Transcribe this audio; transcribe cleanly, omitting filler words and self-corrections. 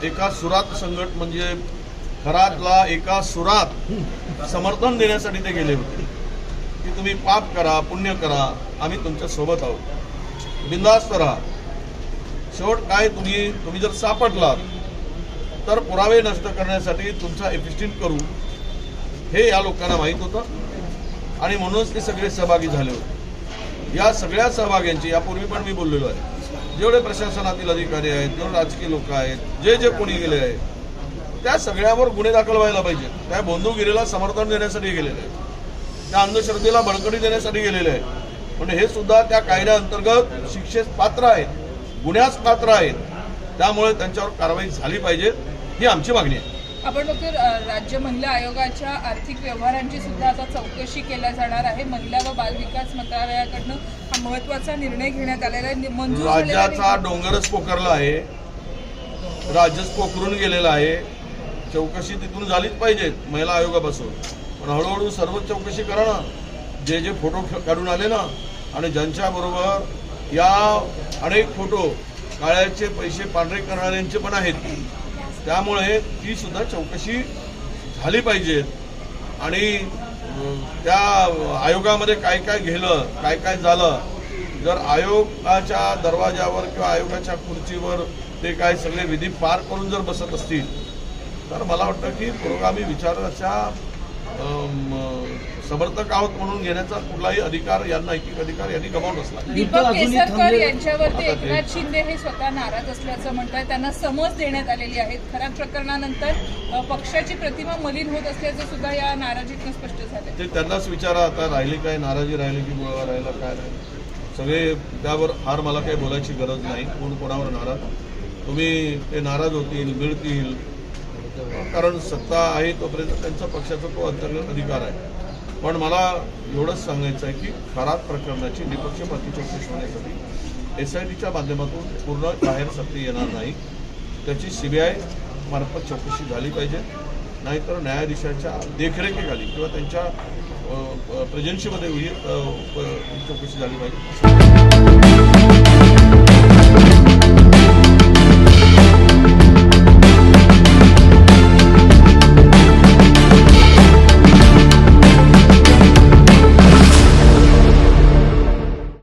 एका सुरात संघट म्हणजे खरातला एका सुरात समर्थन देण्यासाठी ते गेले होते की तुम्ही पाप करा पुण्य करा आम्ही तुमच्या सोबत आहोत, बिनधास्त राहा. शेवट काय तुम्ही जर सापडलात तर पुरावे नष्ट करण्यासाठी तुमचा एफिस्टिन करू हे या लोकांना माहीत होतं आणि म्हणूनच ते सगळे सहभागी झाले होते. या सगळ्या सहभाग्यांची यापूर्वी पण मी बोललेलो आहे, जेवढे प्रशासनातील अधिकारी आहेत, जेवढे राजकीय लोक आहेत, जे कोणी गेले आहेत त्या सगळ्यावर गुन्हे दाखल व्हायला पाहिजे. त्या बंधुगिरीला समर्थन देण्यासाठी गेलेले आहेत, त्या अंधश्रद्धेला बळकटी देण्यासाठी गेलेले आहेत. म्हणजे हे सुद्धा त्या कायद्याअंतर्गत शिक्षेस पात्र आहेत, गुन्ह्यास पात्र आहेत. त्यामुळे त्यांच्यावर कारवाई झाली पाहिजे ही आमची मागणी आहे. आपण बघतो राज्य महिला आयोगाच्या आर्थिक व्यवहारांची सुद्धा आता चौकशी केल्या जाणार आहे. महिला व बालविकास मंत्रालयाकडनं हा महत्त्वाचा निर्णय घेण्यात आलेला आहे. राज्याचा डोंगरच पोखरला आहे, राज्यच पोखरून गेलेला आहे. चौकशी तिथून झालीच पाहिजे महिला आयोगापासून, पण हळूहळू सर्व चौकशी करा ना. जे फोटो काढून आले ना आणि ज्यांच्याबरोबर या अनेक फोटो काळ्याचे पैसे पांढरे करणाऱ्यांचे पण आहेत, त्यामुळे ती सुद्धा चौकशी झाली पाहिजे. आणि त्या आयोगामध्ये काय काय गेलं, काय काय झालं, जर आयोगाच्या दरवाजावर किंवा आयोगाच्या खुर्चीवर ते काय सगळे विधी पार करून जर बसत असतील तर मला वाटतं की पुरोगामी विचाराच्या समर्थक आहोत म्हणून घेण्याचा कुठलाही अधिकार या नैतिक अधिकार यांनी गमावून असला. दीपक केसरकर यांच्यावरती एकनाथ शिंदे हे स्वतः नाराज असल्याचं म्हणतात, त्यांना समज देण्यात आलेली आहेत. खराब प्रकरणानंतर पक्षाची प्रतिमा मलिन होत असल्याचं सुद्धा या नाराजीतून स्पष्ट झालं. ते त्यांनाच विचारा, आता राहिली काय नाराजी, राहिली की मुळावर राहिला काय राहिलं, सगळे त्यावर फार मला काही बोलायची गरज नाही. कोण कोणावर नाराज, तुम्ही ते नाराज होतील मिळतील, कारण सत्ता आहे तोपर्यंत त्यांचा पक्षाचा तो अंतर्गत अधिकार आहे. पण मला एवढंच सांगायचं आहे की खराब प्रकरणाची निपक्षपाती चौकशी होण्यासाठी SITच्या माध्यमातून पूर्ण बाहेर सत्ता येणार नाही. त्याची CBI मार्फत चौकशी झाली पाहिजे, नाहीतर न्यायाधीशाच्या देखरेखीखाली किंवा त्यांच्या प्रेझेन्सीमध्ये चौकशी झाली पाहिजे.